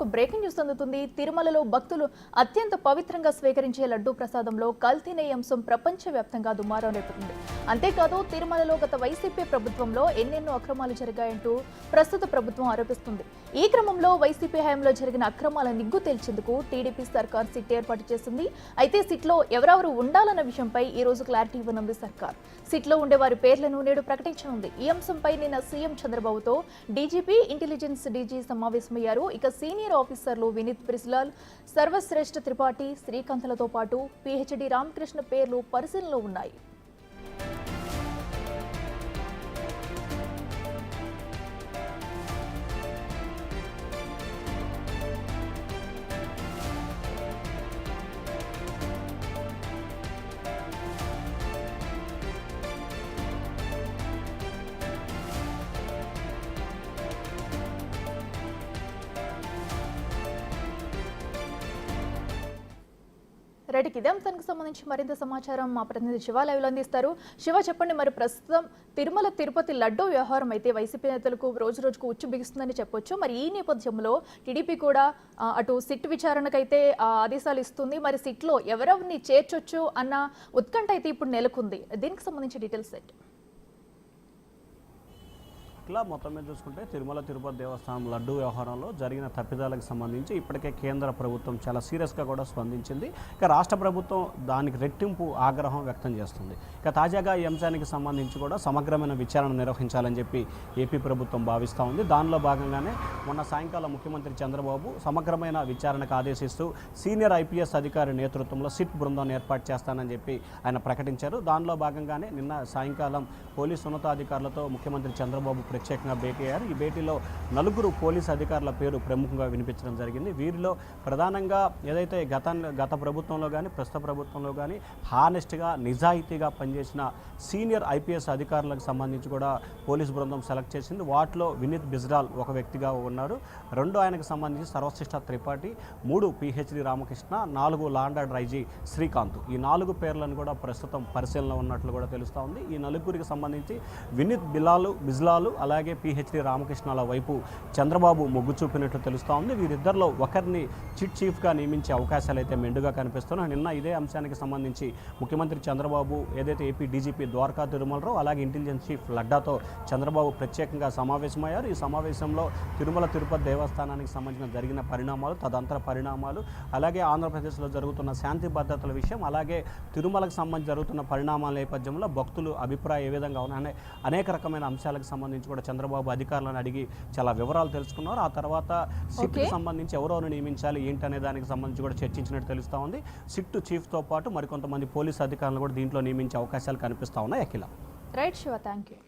ఒక breaking news అందుతుంది. తిరుమలలో భక్తులు అత్యంత పవిత్రంగా స్వీకరించే లడ్డూ ప్రసాదంలో కల్తీనే అంశం ప్రపంచవ్యాప్తంగా దుమారం రేపుతుంది. అంతేకాదు తిరుమలలో గత వైసీపీ ప్రభుత్వంలో ఎన్నెన్నో అక్రమాలు జరిగాయంటూ ప్రస్తుత ప్రభుత్వం ఆరోపిస్తుంది. ఈ క్రమంలో వైసీపీ హయాంలో జరిగిన అక్రమాల నిగ్గు తేల్చేందుకు టీడీపీ సర్కార్ సిట్ ఏర్పాటు చేసింది. అయితే సిట్లో ఎవరెవరు ఉండాలన్న విషయంపై ఈ రోజు క్లారిటీ ఇవ్వనుంది సర్కార్. సిట్లో ఉండే వారి పేర్లను నేడు ప్రకటించనుంది. ఈ అంశంపై నిన్న సీఎం చంద్రబాబుతో డీజీపీ, ఇంటెలిజెన్స్ డీజీ సమావేశమయ్యారు. ఇక సీనియర్ ఆఫీసర్లు వినీత్ బ్రిజ్లాల్, సర్వశ్రేష్ఠ త్రిపాఠి, శ్రీకాంత్లతో పాటు పీహెచ్డీ రామకృష్ణ పేర్లు పరిశీలనలో ఉన్నాయి. రెడ్డికి ఇదే అంశానికి సంబంధించి మరింత సమాచారం మా ప్రతినిధి శివ లైవ్లో అందిస్తారు. శివ, చెప్పండి, మరి ప్రస్తుతం తిరుమల తిరుపతి లడ్డూ వ్యవహారం అయితే వైసీపీ నేతలకు రోజు రోజుకు ఉచ్చు బిగుస్తుందని చెప్పొచ్చు. మరి ఈ నేపథ్యంలో టీడీపీ కూడా అటు సిట్ విచారణకైతే ఆదేశాలు ఇస్తుంది. మరి సిట్లో ఎవరెవరిని చేర్చొచ్చు అన్న ఉత్కంఠ అయితే ఇప్పుడు నెలకొంది. దీనికి సంబంధించి డీటెయిల్స్ సెట్ ఇట్లా మొత్తం మీద చూసుకుంటే తిరుమల తిరుపతి దేవస్థానం లడ్డూ వ్యవహారంలో జరిగిన తప్పిదాలకు సంబంధించి ఇప్పటికే కేంద్ర ప్రభుత్వం చాలా సీరియస్గా కూడా స్పందించింది. ఇక రాష్ట్ర ప్రభుత్వం దానికి రెట్టింపు ఆగ్రహం వ్యక్తం చేస్తుంది. ఇక తాజాగా ఈ అంశానికి సంబంధించి కూడా సమగ్రమైన విచారణ నిర్వహించాలని చెప్పి ఏపీ ప్రభుత్వం భావిస్తూ ఉంది. దానిలో భాగంగానే మొన్న సాయంకాలం ముఖ్యమంత్రి చంద్రబాబు సమగ్రమైన విచారణకు ఆదేశిస్తూ సీనియర్ ఐపీఎస్ అధికారి నేతృత్వంలో సిట్ బృందాన్ని ఏర్పాటు చేస్తానని చెప్పి ఆయన ప్రకటించారు. దానిలో భాగంగానే నిన్న సాయంకాలం పోలీసు ఉన్నతాధికారులతో ముఖ్యమంత్రి చంద్రబాబు ప్రత్యేకంగా భేటీ అయ్యారు. ఈ భేటీలో నలుగురు పోలీసు అధికారుల పేరు ప్రముఖంగా వినిపించడం జరిగింది. వీరిలో ప్రధానంగా ఏదైతే గత ప్రభుత్వంలో కానీ ప్రస్తుత ప్రభుత్వంలో కానీ హానెస్ట్గా నిజాయితీగా పనిచేసిన సీనియర్ ఐపీఎస్ అధికారులకు సంబంధించి కూడా పోలీసు బృందం సెలెక్ట్ చేసింది. వాటిలో వినీత్ బ్రిజ్లాల్ ఒక వ్యక్తిగా ఉన్నారు. 2 ఆయనకు సంబంధించి Sarvashreshtha Tripathi, 3 PhD Ramakrishna, 4 law and order IG Srikanth. ఈ 4 పేర్లను కూడా ప్రస్తుతం పరిశీలనలో ఉన్నట్లు కూడా తెలుస్తూ ఉంది. ఈ నలుగురికి సంబంధించి వినీత్ బిజ్లాలు అలాగే పీహెచ్డీ రామకృష్ణల వైపు చంద్రబాబు మొగ్గు చూపినట్లు తెలుస్తూ ఉంది. వీరిద్దరిలో ఒకరిని చీఫ్గా నియమించే అవకాశాలు అయితే మెండుగా కనిపిస్తున్నాయి. నిన్న ఇదే అంశానికి సంబంధించి ముఖ్యమంత్రి చంద్రబాబు ఏదైతే ఏపీ డీజీపీ ద్వారకా తిరుమలరావు అలాగే ఇంటెలిజెన్స్ చీఫ్ లడ్డాతో చంద్రబాబు ప్రత్యేకంగా సమావేశమయ్యారు. ఈ సమావేశంలో తిరుమల తిరుపతి దేవస్థానానికి సంబంధించిన జరిగిన పరిణామాలు, తదంతర పరిణామాలు, అలాగే ఆంధ్రప్రదేశ్లో జరుగుతున్న శాంతి భద్రతల విషయం, అలాగే తిరుమలకు సంబంధించి జరుగుతున్న పరిణామాల నేపథ్యంలో భక్తులు అభిప్రాయం ఏ విధంగా ఉన్నాయనే అనేక రకమైన అంశాలకు సంబంధించి కూడా చంద్రబాబు అధికారులను అడిగి చాలా వివరాలు తెలుసుకున్నారు. ఆ తర్వాత సిట్కి సంబంధించి ఎవరెవరు నియమించాలి ఏంటనే దానికి సంబంధించి కూడా చర్చించినట్టు తెలుస్తూ ఉంది. సిట్ చీఫ్తో పాటు మరికొంతమంది పోలీసు అధికారులను కూడా దీంట్లో నియమించే అవకాశాలు కనిపిస్తూ ఉన్నాయి. Akhila. Right Shiva, thank you.